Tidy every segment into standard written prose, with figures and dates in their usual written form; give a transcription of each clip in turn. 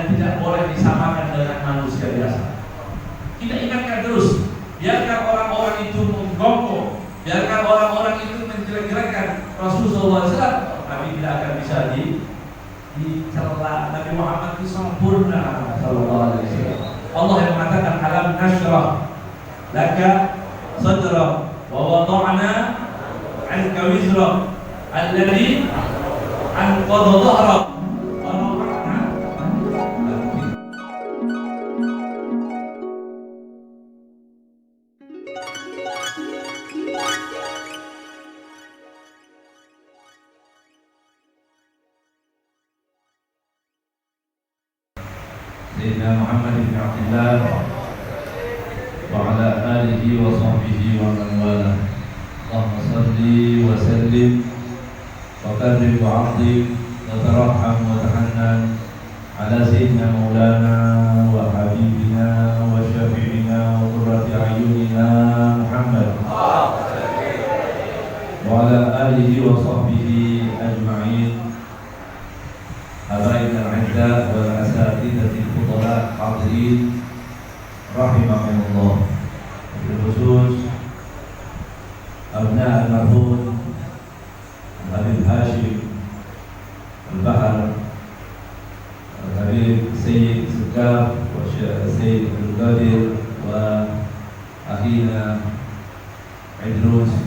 dan tidak boleh disamakan dengan manusia biasa. Kita ingatkan terus, biarkan orang-orang itu menggonggong, biarkan orang-orang itu menjelek-jelekkan Rasulullah SAW, tapi tidak akan bisa dicela. Nabi Muhammad itu sempurna sallallahu alaihi wasallam. Allah yang mengatakan alam nashrah laka sadrak wa wada'na 'anka wizrak alladhi anqadha dhahrak. Sayyidina Muhammad bin Abdullah wa ala alihi wa sahbihi wa man wala. Allahumma salli wa sallim wa karrim wa 'azim wa tarham wa tahannan ala sayyidina maulana wa habibina wa syafi'ina wa qurrati a'yunina Muhammad wa ala alihi wa sahbihi ajma'in. Habaib al-'izza wal asatidatil fudala hadirin rahimahumullah. Khusus abna al-marhum Habib Hashim al-Bahar Habib Sayyid Sukaf wa Sayyid al-Qadir wa akhina Idrus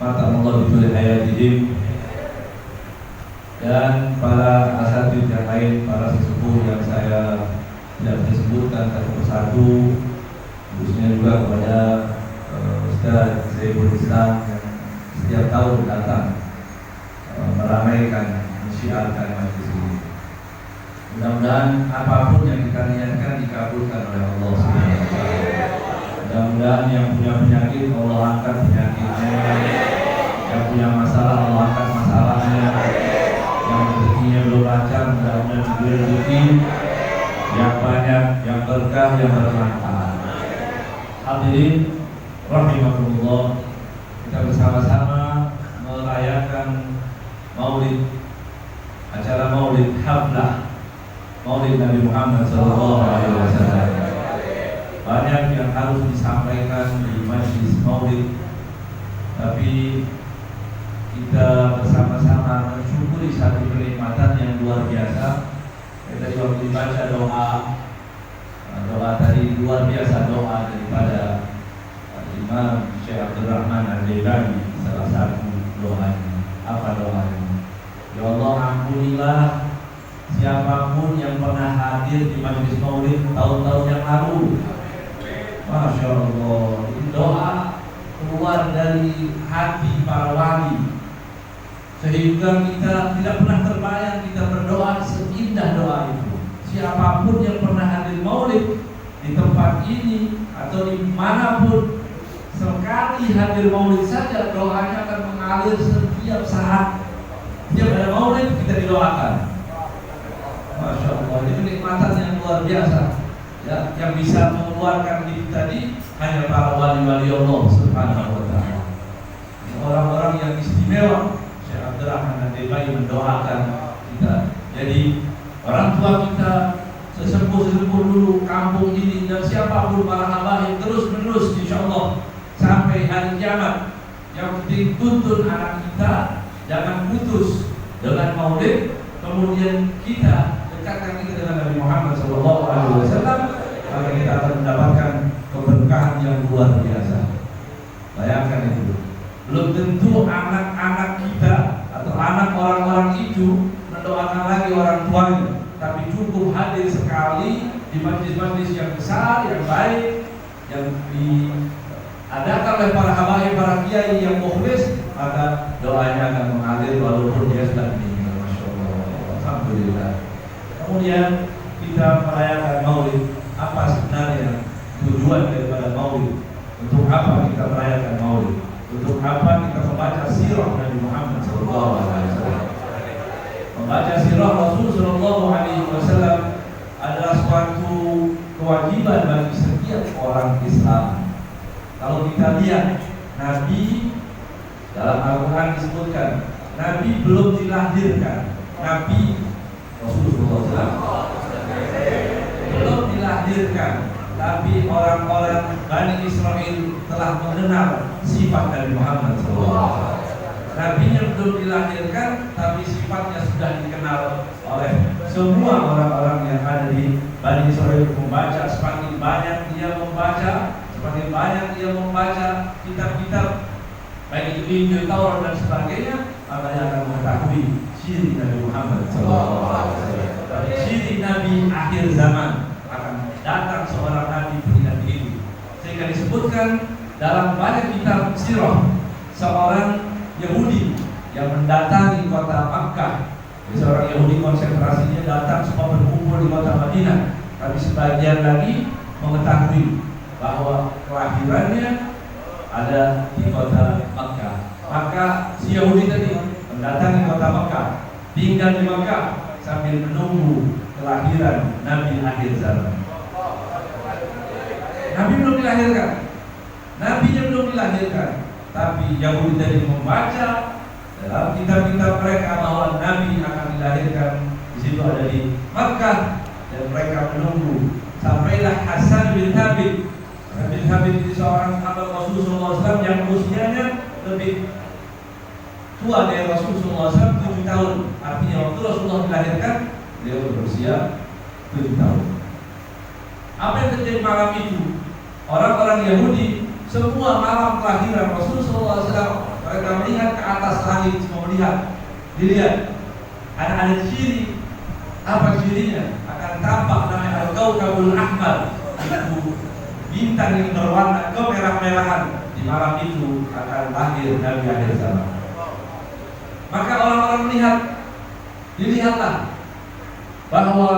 mata'allah bituli hayatihim, dan para asatidz yang lain, para sesepuh yang saya tidak bisa sebutkan satu persatu, khususnya juga kepada Ustaz Saiful Islam yang setiap tahun datang meramaikan, mensiarkan majlis ini. Mudah-mudahan apapun yang kita niatkan dikabulkan oleh Allah Subhanahu wa taala. Mudah-mudahan yang punya penyakit Allah angkat penyakitnya, yang punya masalah Allah angkat masalahnya, yang rezekinya belum lancar mudah-mudahan diberi rezeki yang banyak, yang berkah, yang bermanfaat. Hadirin rahimakumullah, kita bersama-sama merayakan Maulid, acara Maulid Haflah Maulid Nabi Muhammad SAW. Banyak yang harus disampaikan di majlis Maulid, tapi kita bersama-sama mensyukuri satu kenikmatan yang luar biasa. Tadi waktu dibaca doa tadi luar biasa, doa daripada Imam Syekh Abdul Rahman Al-Jailani. Salah satu doanya, apa doanya? Ya Allah, ampunilah siapapun yang pernah hadir di majlis Maulid tahun-tahun yang lalu. Masya Allah, ini doa keluar dari hati para wali, sehingga kita tidak pernah terbayang kita berdoa seindah doa itu. Siapapun yang pernah hadir Maulid di tempat ini atau dimanapun, sekali hadir Maulid saja doanya akan mengalir setiap saat. Setiap ada Maulid kita didoakan. Masya Allah, ini kenikmatan yang luar biasa, ya, yang bisa mengeluarkan diri tadi hanya para wali-wali Allah Subhanahu wa taala. Orang-orang yang istimewa. Syekh Abdul Rahman Al-Jailani mendoakan kita. Jadi orang tua kita, sesepuh-sesepuh dulu kampung ini, dan siapapun para habaib terus-menerus insyaallah sampai hari kiamat. Yang penting tuntun anak kita jangan putus dengan Maulid, kemudian kita dekatkan kita dengan Nabi Muhammad SAW, maka kita akan mendapatkan keberkahan yang luar biasa. Bayangkan itu. Belum tentu anak-anak kita atau anak orang-orang itu mendoakan lagi orang tuanya, tapi cukup hadir sekali di majlis-majlis yang besar, yang baik, yang diadakan oleh para habaib, para kiai yang mukhlis, maka doanya akan mengalir walaupun dia sudah meninggal. Masya Allah, alhamdulillah. Kemudian kita merayakan Maulid. Apa sebenarnya tujuan daripada Maulid? Untuk apa kita merayakan Maulid? Untuk apa kita membaca sirah Nabi Muhammad SAW? Membaca sirah Rasul SAW adalah suatu kewajiban bagi setiap orang Islam. Kalau kita lihat, Nabi dalam Al-Quran disebutkan Nabi belum dilahirkan, Nabi Rasulullah SAW dilahirkan, tapi orang-orang Bani Israel telah mengenal sifat Nabi Muhammad SAW. Nabinya belum dilahirkan, tapi sifatnya sudah dikenal oleh semua orang-orang yang ada di Bani Israel. Membaca, semakin banyak dia membaca, semakin banyak dia membaca kitab-kitab, baik itu Injil, Taurat dan sebagainya, maka dia akan mengetahui ciri Nabi Muhammad SAW. Ciri Nabi akhir zaman, akan datang seorang Nabi seperti itu. Sehingga disebutkan dalam banyak kitab sirah, seorang Yahudi yang mendatangi kota Makkah. Jadi seorang Yahudi konsentrasinya datang semua berkumpul di kota Madinah. Tapi sebagian lagi mengetahui bahwa kelahirannya ada di kota Makkah. Maka si Yahudi tadi mendatangi kota Makkah, tinggal di Makkah sambil menunggu kelahiran Nabi akhir zaman. Nabi belum dilahirkan, Nabinya belum dilahirkan, tapi Yahudi tadi membaca dalam kitab-kitab mereka bahwa Nabi akan dilahirkan di situ, ada di Makkah, dan mereka menunggu sampailah Hasan bin Thabit. Hasan bin Thabit itu seorang sahabat Rasulullah SAW yang usianya lebih tua dari Rasulullah SAW 7 tahun. Artinya waktu Rasulullah dilahirkan, beliau berusia 7 tahun. Apa yang terjadi malam itu? Orang-orang Yahudi semua malam kelahiran Rasulullah SAW, mereka melihat ke atas langit, semua dilihat ada ciri. Apa cirinya? Akan tampak namanya Al-Kaukabul Ahmar, itu bintang yang berwarna kemerah-merahan. Di malam itu akan lahir Nabi akhir zaman. Maka orang-orang dilihatlah bahwa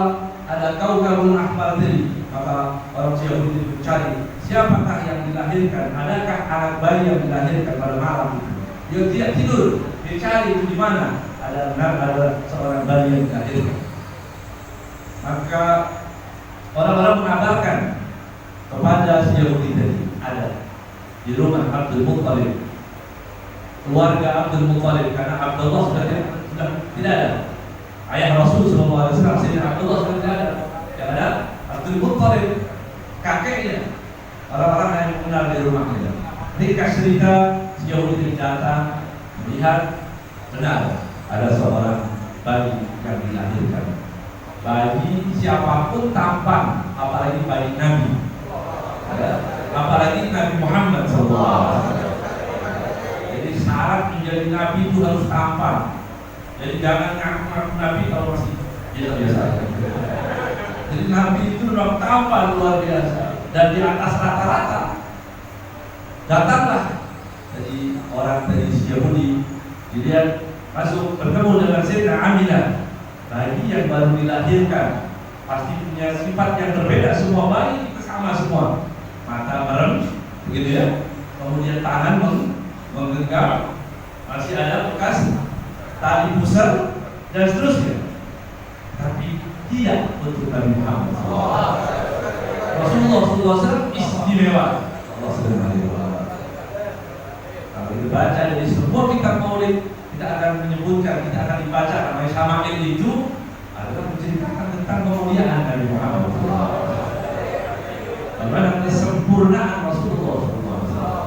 ada Kaukabul Ahmar tadi. Maka orang Yahudi itu mencari siapakah yang dilahirkan, adakah anak bayi yang dilahirkan pada malam itu. Dia tidak tidur, dia cari itu di mana ada seorang bayi yang dilahirkan. Maka orang-orang mengabarkan kepada si Yahudi tadi, ada di rumah Abdul Muttalib, keluarga Abdul Muttalib, karena Abdullah sudah tidak ada. Ayah Rasul SAW, Sayyidina Abdullah sudah tidak ada. Yang ada Abdul Muttalib, kakeknya. Orang-orang yang mengenal di rumahnya. Ringkas cerita, si Yahudi datang melihat benar ada seorang bayi yang dilahirkan. Bayi siapapun tampan, apalagi bayi Nabi, apalagi Nabi Muhammad SAW. Jadi syarat menjadi Nabi itu harus tampan. Jadi jangan ngaku-ngaku Nabi kalau masih biasa. Jadi Nabi itu memang tampan luar biasa dan di atas rata-rata. Datanglah jadi orang dari Yahudi, dilihat masuk bertemu dengan Sayyidina Aminah, bayi yang baru dilahirkan, pasti punya sifat yang berbeda. Semua bayi itu sama semua, mata merem, begitu ya. Kemudian tangan menggenggam, masih ada bekas tali pusar dan seterusnya. Tapi tidak untuk Nabi Muhammad. Rasulullah SAW istimewa. Allah SWT. Kalau dibaca dari semua kitab Maulid, kita akan menyebutkan, kita akan dibaca namanya Syama'il itu adalah menceritakan tentang kemuliaan Nabi Muhammad. Bagaimana kesempurnaan Rasulullah SAW.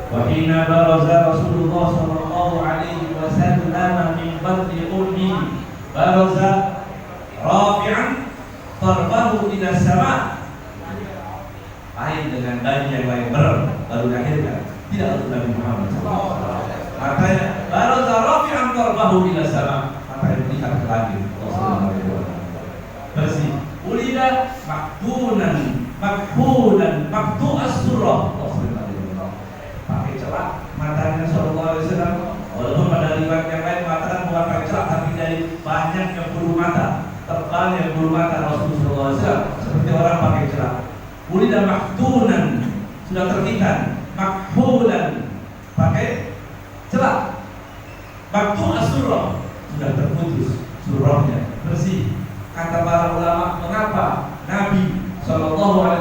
Wa hina baraza Rasulullah sallallahu alaihi wasallam min batni ummi baraza rafi'an tarbahu ila sama. Lain dengan bayi yang lain baru dilahirkan, tidak untuk Nabi Muhammad SAW. Makanya baraza rafi'an tarbahu ila sama, makanya melihat ke langit. Bersih. Ulida makhunan maktu'as surah. Pakai celak matanya sallallahu alaihi wasallam. Walaupun pada riwayat yang lain mengatakan bukan pakai celak, tapi dari banyaknya bulu mata, tebalnya bulu mata Rasulullah SAW, seperti orang pakai celak. Ulida maktunan, sudah terkitan. Makhulan, pakai celak. Maktu'as surah, sudah terputus surahnya, bersih. Kata para ulama, mengapa Nabi SAW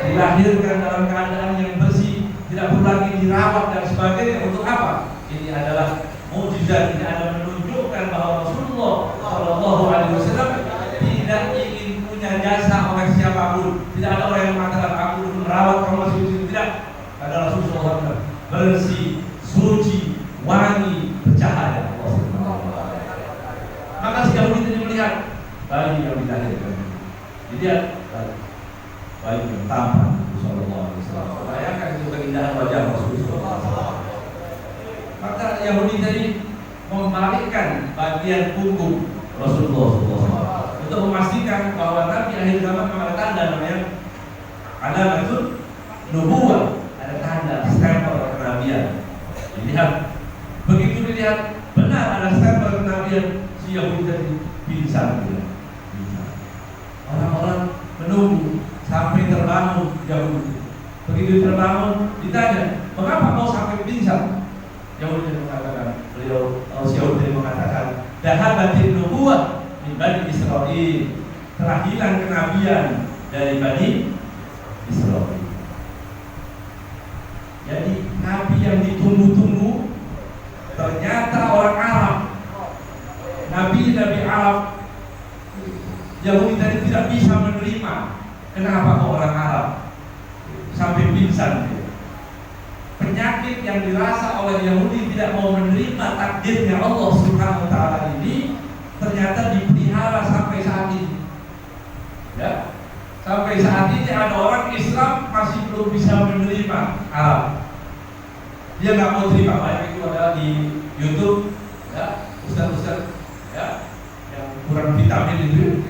dilahirkan dalam keadaan yang bersih, tidak perlu lagi dirawat dan sebagainya? Untuk apa? Ini adalah mukjizat, ini adalah menunjukkan bahwa Rasulullah SAW tidak ingin punya jasa dibantah oleh siapapun. Tidak ada orang yang mengatakan aku merawat kaum muslimin, tidak. Kata Rasulullah SAW, bersih, suci, wangi, bercahaya. Maka si Yahudi tadi melihat bayi yang dilahirkan, dilihat bayi yang tampan. Sallallahu alaihi wasallam. Bayangkan itu keindahan wajah Rasulullah. Maka Yahudi tadi membalikkan bagian punggung Rasulullah SAW untuk memastikan bahwa Nabi akhir zaman ada tanda namanya alamatul nubuwah, ada tanda stempel kenabian. Dilihat, begitu dilihat benar ada stempel kenabian, si Yahudi tadi pingsan. Orang-orang menunggu sampai terbangun Yahudi. Begitu terbangun ditanya, mengapa kau sampai pingsan? Yahudi mengatakan, si Yahudi mengatakan, dahabatin nubuwah min Bani Israil, telah hilang kenabian dari Bani Israil. Jadi nabi yang ditunggu-tunggu ternyata orang Arab. Nabi Arab. Yahudi tadi tidak bisa menerima. Kenapa kok orang Arab sampai pingsan? Penyakit yang dirasa oleh Yahudi tidak mau menerima takdirnya Allah Subhanahu wa taala ini ternyata dipelihara sampai saat ini. Ya. Sampai saat ini ada orang Islam masih belum bisa menerima Arab. Dia nggak mau terima. Banyak itu ada di YouTube, ya, ustaz-ustaz, ya, yang kurang vitamin itu.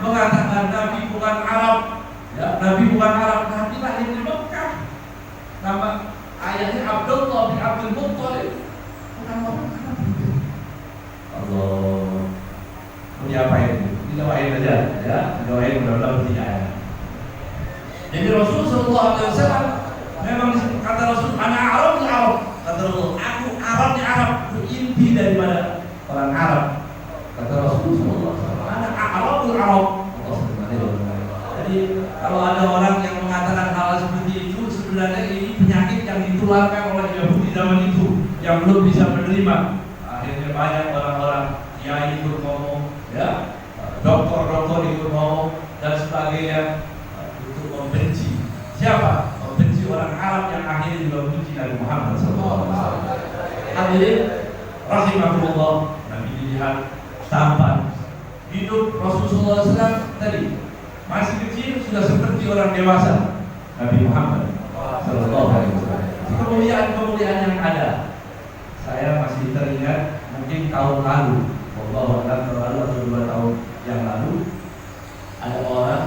Mengatakan Nabi bukan Arab, ya, Nabi bukan Arab, Nabi lahir di Mekah. Nama ayahnya Abdullah bin Abdul Muttalib, bukan orang Arab. Allah, mau diapain? Didoain aja, ya, didoain mudah-mudahan percaya. Jadi Rasul Sallallahu Alaihi Wasallam memang kata Rasul, anak Arab di Arab, kata Rasul, aku Arab di Arab, aku inti daripada orang Arab. Kata Rasul Sallallahu Alaihi Wasallam, anak Arab di Arab. Jadi kalau ada orang yang mengatakan hal seperti itu, sebenarnya ini penyakit yang ditularkan oleh Yahudi zaman itu yang belum bisa menerima. Akhirnya banyak orang-orang kiai ikut ngomong, ya, dokter-dokter ikut ngomong dan sebagainya untuk membenci. Siapa? Membenci orang Arab yang akhirnya juga membenci Nabi Muhammad SAW. Hadirin rahimahullah, Nabi dilihat tampan, hidup Rasulullah SAW tadi masih kecil sudah seperti orang dewasa. Nabi Muhammad Sallallahu Alaihi Wasallam. Kemuliaan-kemuliaan yang ada, saya masih teringat mungkin tahun lalu, tahun lalu atau 2 tahun yang lalu, ada orang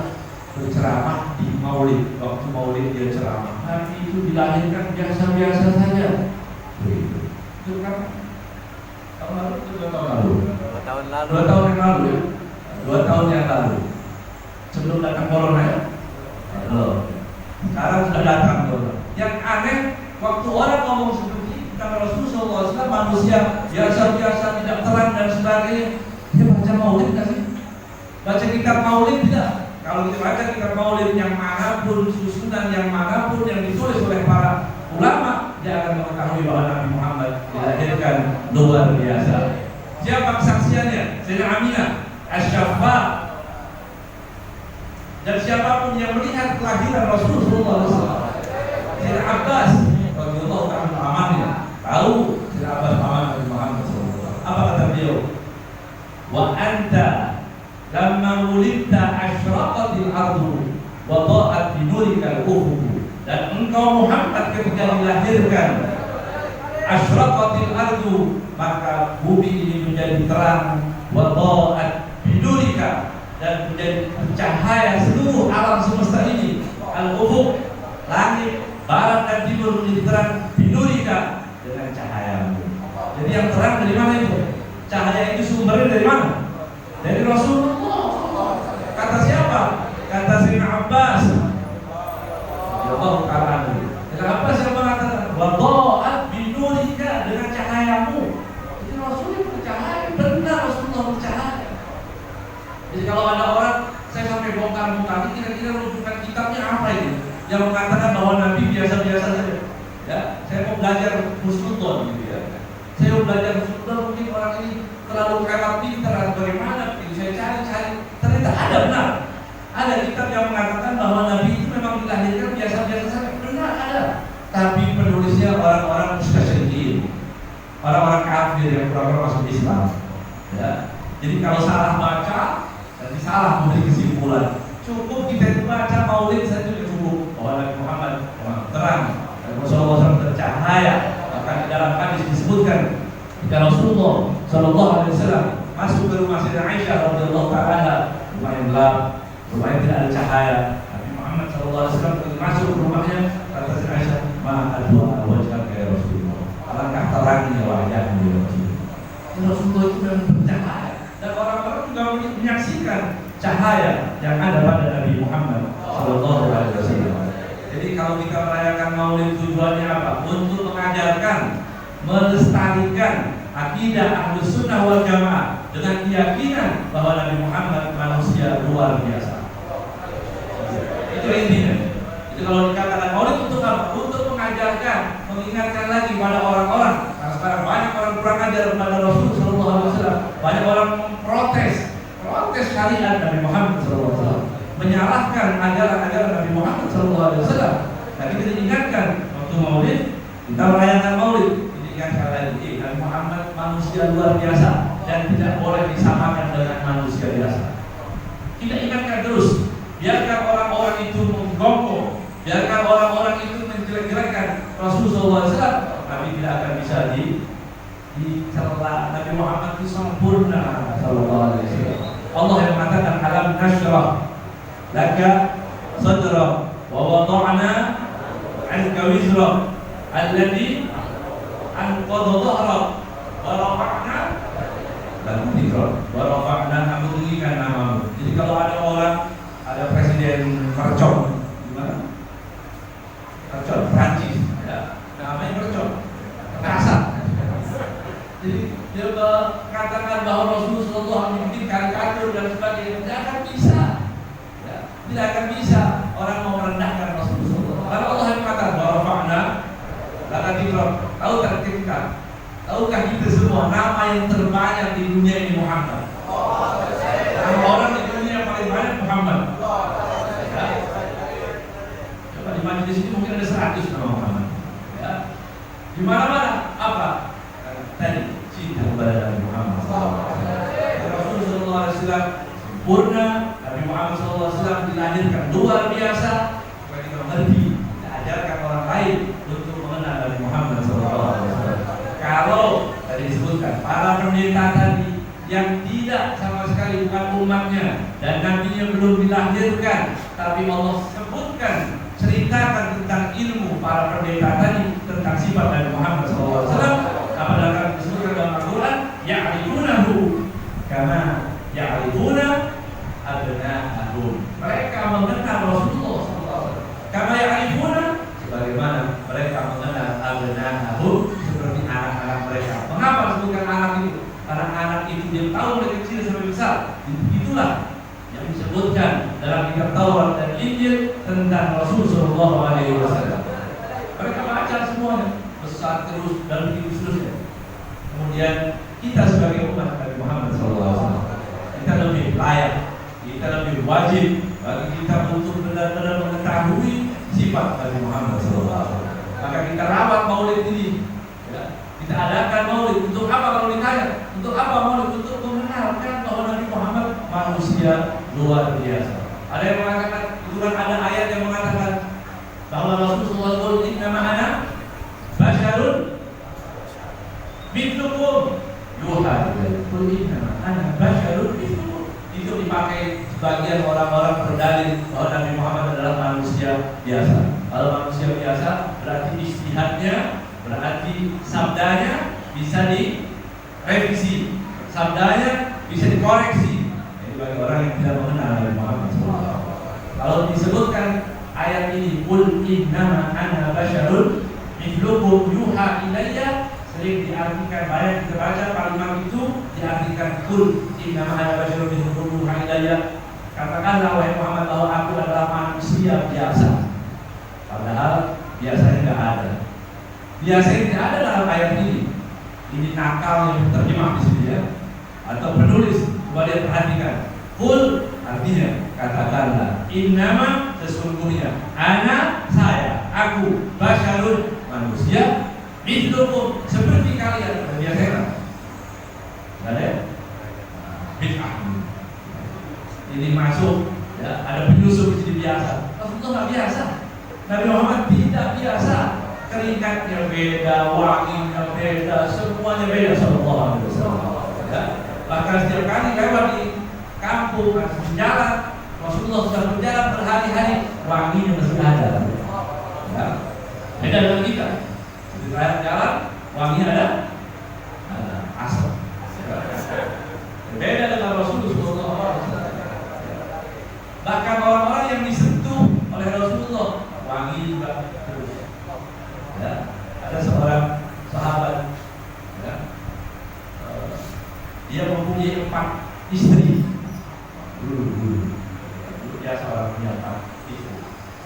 berceramah di Maulid. Waktu Maulid dia ceramah, Nabi itu dilahirkan biasa-biasa saja. Begitu. Itu kan tahun lalu, 2 tahun lalu. 2 tahun yang lalu ya. 2 tahun yang lalu. Sebelum datang corona ya. Sekarang sudah datang corona. Yang aneh, waktu orang ngomong seperti kata Rasulullah SAW, manusia biasa-biasa tidak terang dan sebagainya, dia baca Maulid nggak sih? Baca kitab Maulid tidak? Kalau kita baca kitab Maulid yang manapun, susunan yang manapun yang ditulis oleh para ulama, dia akan mengetahui bahwa Nabi Muhammad dilahirkan luar biasa. Siapa kesaksiannya? Sayyidah Aminah Asy-Syaffa. Dan siapapun yang melihat kelahiran Rasulullah SAW, Sayyidah Abbas radhiyallahu ta'ala anhu, tahu Sayyidah Abbas paman Nabi Muhammad SAW. Apa kata beliau? Wa anta lamma wulidta asyraqatil ardu wa dha'at bi nurikal ufuq. Dan engkau Muhammad ketika dilahirkan, asyraqatil ardu, maka bumi ini menjadi terang, wa dha'at bi nurika, dan menjadi cahaya seluruh alam semesta ini. Al-ufuq, langit, barat dan timur menjadi terang, binurika, dengan cahayamu. Jadi yang terang dari mana itu? Cahaya itu sumbernya dari mana? Dari Rasulullah. Kata siapa? Kata Sayyidina Abbas. Allah ta'ala. Sayyidina Abbas yang mengatakan, wa dha'at binurika, dengan cahayamu. Jadi Rasulullah bercahaya, benar Rasulullah bercahaya. Jadi kalau ada orang, saya sampai bongkar-bongkar, kira-kira rujukan kitabnya apa ini? Yang mengatakan bahwa Nabi biasa-biasa saja. Ya, saya mau belajar husnudon gitu ya. Saya mau belajar husnudon, mungkin orang ini terlalu kelewat pintar atau bagaimana? Gitu. Saya cari, ternyata ada benar. Islam. Ya. Jadi kalau salah baca, nanti salah memberi kesimpulan. Cukup kita itu baca maulid saja sudah cukup. Bahwa Nabi Muhammad terang, dan Rasulullah SAW tercahaya. Bahkan di dalam hadis disebutkan jika Rasulullah SAW masuk ke rumah Sayyidah Aisyah radhiyallahu taala, rumah yang gelap, rumah yang tidak ada cahaya. Nabi Muhammad SAW masuk ke rumahnya, kata Sayyidah Aisyah, "Ma adwa wajhaka ya Rasulullah." Alangkah terangnya wajahmu ya Rasulullah. Rasulullah itu memang bercahaya dan orang-orang juga menyaksikan cahaya yang ada pada Nabi Muhammad SAW. Jadi kalau kita merayakan Maulid tujuannya apa? Untuk mengajarkan, melestarikan akidah Ahlus Sunnah wal Jamaah dengan keyakinan bahwa Nabi Muhammad manusia luar biasa. Itu intinya. Itu kalau dikatakan Maulid untuk apa? Untuk mengajarkan, mengingatkan lagi pada orang-orang. Karena sekarang banyak orang kurang ajar kepada Rasul Sallallahu Alaihi Wasallam. Banyak orang protes syariat Nabi Muhammad Sallallahu Alaihi Wasallam, menyalahkan ajaran-ajaran Nabi Muhammad Sallallahu Alaihi Wasallam. Tapi kita ingatkan waktu Maulid, kita merayakan Maulid, diingatkan lagi, Nabi Muhammad manusia luar biasa dan tidak boleh disamakan dengan manusia biasa. Kita ingatkan terus, biarkan orang-orang itu menggonggong, biarkan orang-orang itu menjelek-jelekkan Rasulullah SAW, tapi tidak akan bisa dicela. Nabi Muhammad itu sempurna Sallallahu Alaihi Wasallam. Allah yang mengatakan alam nasyrah laka sadra wa wada'na 'anka wizra alladhi anqadha dhahrak wa rafa'na laka dhikra wa rafa'na, kami tinggikan namamu. Jadi kalau ada orang, ada presiden Mercon, gimana? Mercon Prancis, ya, namanya Mercon, kasar. Jadi dia mengatakan bahwa Rasulullah membuat karikatur dan sebagainya, tidak akan bisa, ya, tidak akan bisa orang mau merendahkan Rasulullah. Karena Allah yang mengatakan bahwa rafa'na laka dhikra. Tahukah kita semua nama yang terbanyak di dunia ini Muhammad? Nama orang di dunia yang paling banyak Muhammad. Ya. Coba di majelis ini mungkin ada 100 nama Muhammad. Ya. Di mana-mana apa? Tadi cinta kepada Nabi Muhammad Rasulullah SAW sempurna. Nabi Muhammad SAW dilahirkan luar biasa supaya kita mengerti, kita ajarkan orang lain untuk mengenal Nabi Muhammad SAW. Kalau tadi disebutkan para pendeta tadi yang tidak sama sekali bukan umatnya dan nabinya belum dilahirkan, tapi Allah sebutkan, ceritakan tentang ilmu para pendeta tadi, tentang sifat Nabi Muhammad SAW. Apabila disebutkan dalam Al-Quran, ya'rifunahu kama ya'rifuna abna'ahum. Mereka mengenal Rasulullah SAW kama ya'rifuna, sebagaimana mereka mengenal abna'ahum, seperti anak-anak mereka. Mengapa disebutkan anak itu? Karena anak itu dia tahu dari kecil sampai besar. Itulah yang disebutkan dalam kitab Taurat dan Injil tentang Rasulullah SAW. Mereka baca semuanya, besar terus dan begitu seterusnya. Kemudian kita sebagai umat Nabi Muhammad SAW, kita lebih layak, kita lebih wajib bagi kita untuk benar-benar mengetahui sifat Nabi Muhammad SAW. Maka kita rawat Maulid ini, ya. Kita adakan Maulid. Untuk apa kalau ditanya? Untuk apa Maulid? Untuk mengenalkan bahwa Nabi Muhammad manusia luar biasa. Ada yang mengatakan, itu kan ada ayat yang mengatakan bahwa Rasulullah SAW innama ana basyarun mithlukum yuha ilayya ana basyarun mithlukum. Itu dipakai sebagian orang-orang berdalil bahwa Nabi Muhammad adalah manusia biasa. Kalau manusia biasa berarti ijtihadnya, berarti sabdanya bisa direvisi, sabdanya bisa dikoreksi. Jadi bagi orang yang tidak mengenal Nabi Muhammad SAW, kalau disebutkan ayat ini qul innama ana basyarun mithlukum yuha ilayya, sering diartikan, banyak kita baca kalimat itu diartikan qul innama ana basyarun mithlukum yuha ilayya, katakanlah wahai Muhammad bahwa aku adalah manusia biasa. Padahal biasanya tidak ada. Biasanya tidak ada dalam ayat ini. Ini nakal yang terjemah di sini, ya. Atau penulis, coba dia perhatikan. Qul artinya katakanlah, innama sesungguhnya, ana saya, aku, basyarun manusia, mithlukum seperti kalian. Biasanya Nggak ada? Bid'ah. Ini masuk, ya, ada penyusup di sini biasa. Rasulullah nggak biasa. Nabi Muhammad tidak biasa. Keringatnya beda, wanginya beda, semuanya beda. Sallallahu alaihi wasallam. Ya. Bahkan setiap kali lewat di kampung, di jalan, Rasulullah sudah berjalan berhari-hari, wanginya masih ada. Ya. Beda dengan kita. Di jalan, wanginya ada asap. Beda dengan Rasulullah. Bahkan orang-orang yang disentuh oleh Rasulullah wangi juga terus. Ya, ada seorang sahabat, ya, dia mempunyai 4 istri. Dulu dia seorang punya 4 istri.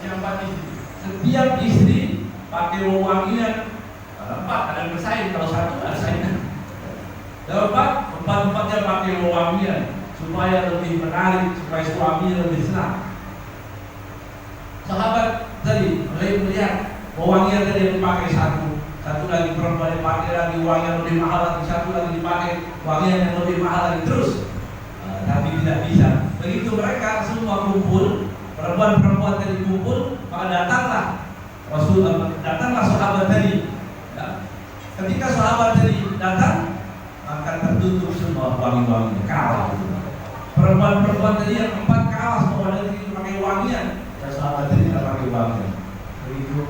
Yang 4 istri. Setiap istri pakai wangian 4, ada yang bersaing. Kalau 1 ada saingan. Kalau 4-empatnya pakai wangian supaya lebih menarik, supaya suaminya lebih senang. Sahabat tadi melihat wangian tadi yang dipakai satu lagi perempuan dipakai lagi wangian lebih mahal lagi, satu lagi dipakai wangian yang lebih mahal lagi terus. Tapi tidak bisa. Begitu mereka semua kumpul, perempuan-perempuan tadi kumpul, maka datanglah sahabat tadi. Ya. Ketika sahabat tadi datang, maka tertutup semua wangi-wanginya, kalah. Perempuan-perempuan tadi yang 4 kalah semua dari pakai wangian, dan sahabat tadi tidak pakai wangian. Begitu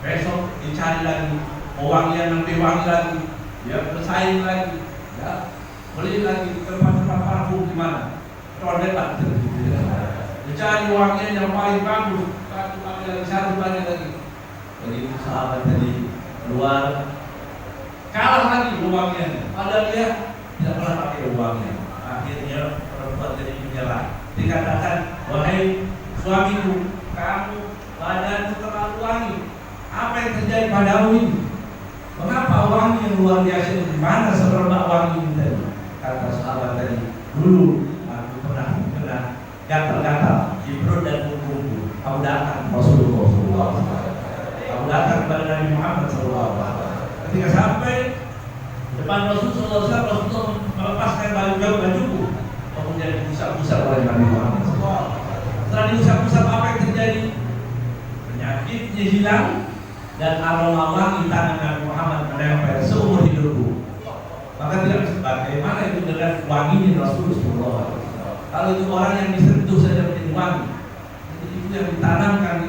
besok dicari lagi wangian yang lebih wangi lagi, ya bersaing lagi, ya beli lagi tempat-tempat parfum di mana, toilet dicari wangian yang paling bagus, satu lagi. Begitu sahabat tadi keluar, kalah lagi wangiannya, padahal dia tidak pernah pakai wangian. Akhirnya perempuan tadi menyerah, dikatakan, wahai suamiku, kamu badanmu terlalu wangi. Apa yang terjadi padamu ini? Mengapa wangi yang luar biasa itu? Di mana semerbak wangi ini tadi? Kata sahabat tadi, dulu aku pernah gatal-gatal di perut dan punggungku. Aku datang Rasulullah SAW. Aku datang kepada Nabi Muhammad SAW. Ketika sampai depan Rasulullah SAW, Rasulullah melepaskan bajuku, kemudian diusap-usap oleh Nabi Muhammad SAW. Setelah diusap-usap, apa yang terjadi? Penyakitnya hilang dan aroma wangi tangan Nabi Muhammad menempel seumur hidupku. Maka tidak bagaimana itu dengan wanginya Rasulullah. Kalau itu orang yang disentuh saja menjadi wangi. Jadi itu yang ditanamkan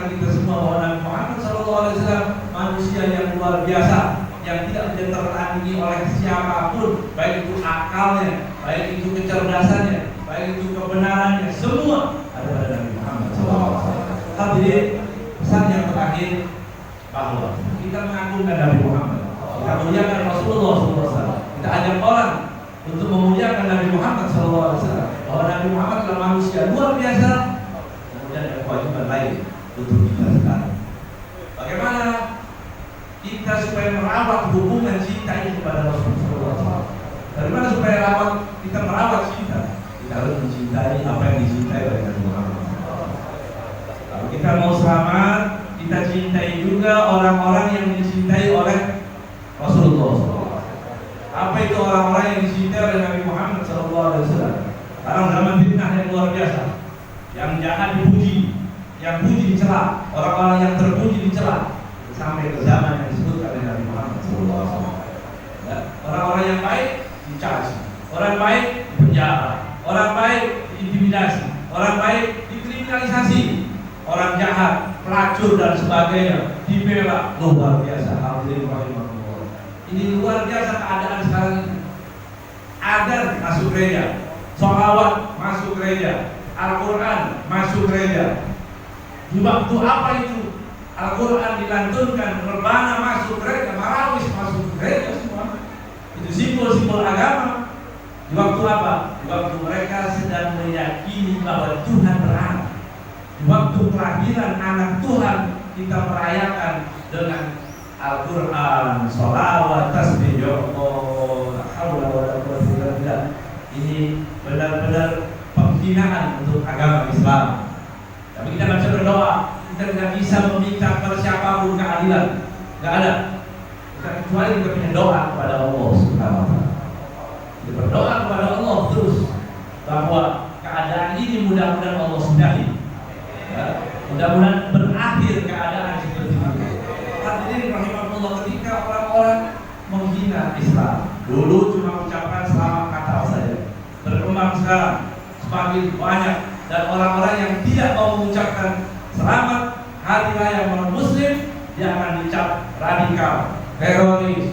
kita semua bahwa Nabi Muhammad SAW manusia yang luar biasa, yang tidak bisa tertandingi oleh siapapun, baik itu akalnya, baik itu kecerdasannya, baik itu kebenarannya, semua ada pada Nabi Muhammad SAW. Tapi pesan yang terakhir bahwa kita mengagungkan Nabi Muhammad, kita muliakan Rasulullah SAW. Kita ajak orang untuk memuliakan Nabi Muhammad SAW, bahwa Nabi Muhammad adalah manusia luar biasa. Kemudian ada kewajiban lain untuk kita sekarang. Bagaimana kita supaya merawat hubungan cinta ini kepada Rasulullah SAW? Dari mana supaya kita merawat cinta? Kita harus mencintai apa yang dicintai oleh Nabi Muhammad. Kalau kita mau selamat, kita cintai juga orang-orang yang dicintai oleh Rasulullah SAW. Apa itu orang-orang yang dicintai oleh Nabi Muhammad SAW? Sekarang zaman fitnah yang luar biasa, yang jahat dipuji, yang puji dicela, orang-orang yang terpuji dicela, sampai ke zaman yang disebutkan oleh Nabi Muhammad SAW. Ya, orang-orang yang baik dicaci, orang baik dipenjara, orang baik diintimidasi, orang baik dikriminalisasi, orang jahat, pelacur dan sebagainya dibela. Luar biasa. Alhamdulillah. Ini luar biasa keadaan sekarang ini. Adhan masuk gereja, sholawat masuk gereja, Al-Quran masuk gereja. Di waktu apa itu? Al-Quran dilantunkan, rebana masuk gereja, marawis masuk gereja semua. Itu simbol-simbol agama. Di waktu apa? Di waktu mereka sedang meyakini bahwa Tuhan beranak. Di waktu kelahiran anak Tuhan, kita merayakan dengan Al-Quran, sholawat, tasbih, ya Allah, haula wala quwwata illa billah. Ini benar-benar penghinaan untuk agama Islam. Tapi kita bisa berdoa, kita tidak bisa meminta kepada siapapun keadilan, nggak ada. Kita kecuali kita punya doa kepada Allah Subhanahu wa Ta'ala. berdoa kepada Allah terus bahwa keadaan ini mudah-mudahan Allah sudahi, ya. Mudah-mudahan berakhir keadaan seperti itu. Hadirin rahimahullah, ketika orang-orang menghina Islam, dulu cuma ucapan selamat kata saja, berkembang sekarang semakin banyak, dan orang-orang yang tidak mau mengucapkan selamat hari raya non-muslim, dia akan dicap radikal, teroris,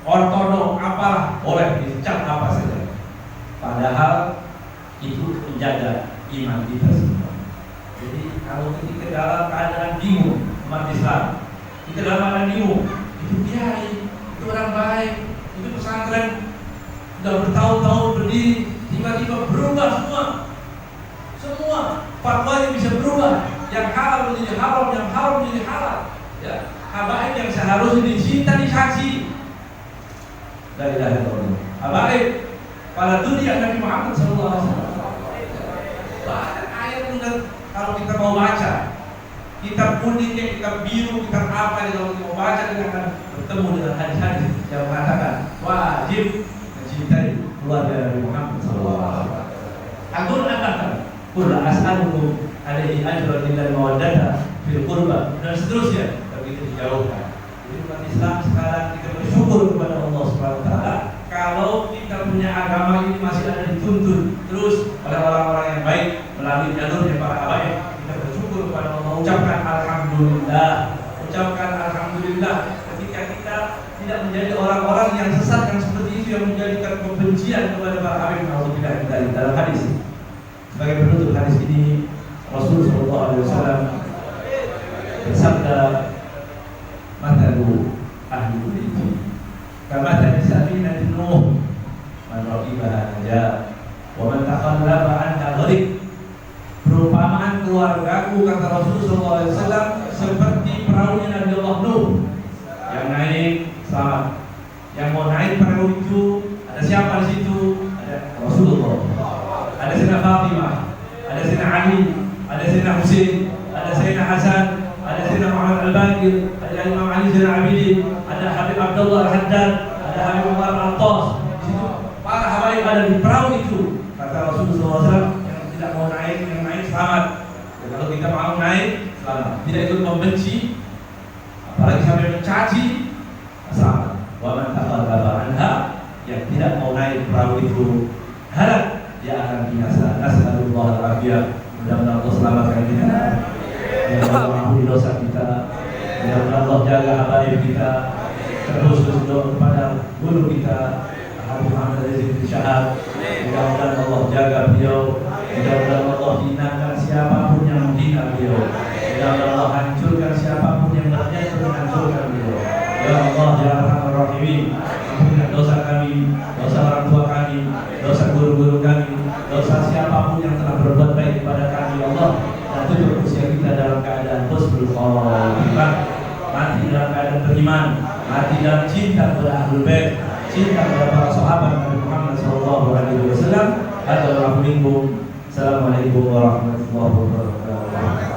ortodok, apalah, boleh dicap apa saja. Padahal itu menjaga iman kita semua. Jadi kalau kita dalam keadaan bingung, umat Islam, kita dalam keadaan bingung, itu kiai, itu orang baik, itu pesantren sudah bertahun-tahun berdiri, tiba-tiba berubah semua fatwanya bisa berubah, yang halal menjadi haram, yang haram menjadi halal, ya. Habaib yang seharusnya dicinta disaksi, la ilaha illallah. Habaib pada dunia Nabi Muhammad SAW. Banyak ayat yang kalau kita mau baca, kitab kuningnya, kitab biru, kitab apa, kalau kita mau baca, kita akan bertemu dengan hadis-hadis yang mengatakan wajib mencintai keluarga Nabi Muhammad SAW. Al-Quran katakan, "Qul as'alukum alaihi ajran illa mawaddata fil qurba," dan seterusnya. Begitu dijauhkan. Jadi umat Islam sekarang kita bersyukur kepada Allah Subhanahu wa taala kalau kita punya agama ini masih ada dituntun terus oleh orang-orang yang baik melalui jalurnya para habaib. Kita bersyukur kepada Allah, ucapkan alhamdulillah, ucapkan alhamdulillah ketika kita tidak menjadi orang-orang yang sesat yang seperti itu, yang menjadikan kebencian kepada para habaib. Alhamdulillah, kita dalam hadis. Sebagai penutup hadis ini, Rasul sallallahu alaihi wasallam bersabda, "Matalu ahli baiti kama safinati Nuh, man raqibaha naja wa man taqallaba anha gharib." Perumpamaan keluargaku, kata Rasul sallallahu alaihi wasallam, seperti perahunya Nabi Allah Nuh, yang naik selamat. Yang mau naik perahu itu ada siapa di situ? Ada Rasulullah, ada Sayyidina Fatimah, ada Sayyidina Ali, ada Sayyidina Husain, ada Sayyidina Hasan, ada Sayyidina Muhammad Al-Baqir, ada Imam Ali Zainal Abidin, ada Habib Abdullah Al-Haddad, ada Habib Umar Al-Attas. Di situ para habaib ada di perahu itu. Kata Rasulullah SAW, yang tidak mau naik, yang naik selamat. Dan kalau kita mau naik, selamat. Tidak ikut membenci, apalagi sampai mencaci, selamat. Wa man taqallaba anha, yang tidak mau naik perahu itu, harap dia akan binasa. Nas'alullah al-afiyah. Mudah-mudahan Allah selamatkan kita. Mudah-mudahan Allah ampuni dosa kita. Mudah-mudahan Allah jaga habaib kita. Terkhusus doa kepada guru kita Habib Muhammad Rizik Syahab. Mudah-mudahan Allah jaga beliau. Mudah-mudahan Allah hinakan siapapun yang menghina beliau. Mudah-mudahan Allah hancurkan siapapun yang berniat menghancurkan beliau. Ya Allah, ya Arhamar Rahimin, ampunilah dosa kami, dosa orang tua kami, dosa guru-guru kami, dosa siapapun yang telah berbuat baik kepada kami, ya Allah. Dan tutup usia kita dalam keadaan husnul khatimah, mati dalam keadaan beriman, mati dalam cinta kepada Ahlul Bait, cinta kepada para sahabat Nabi Muhammad SAW. Assalamualaikum warahmatullahi wabarakatuh.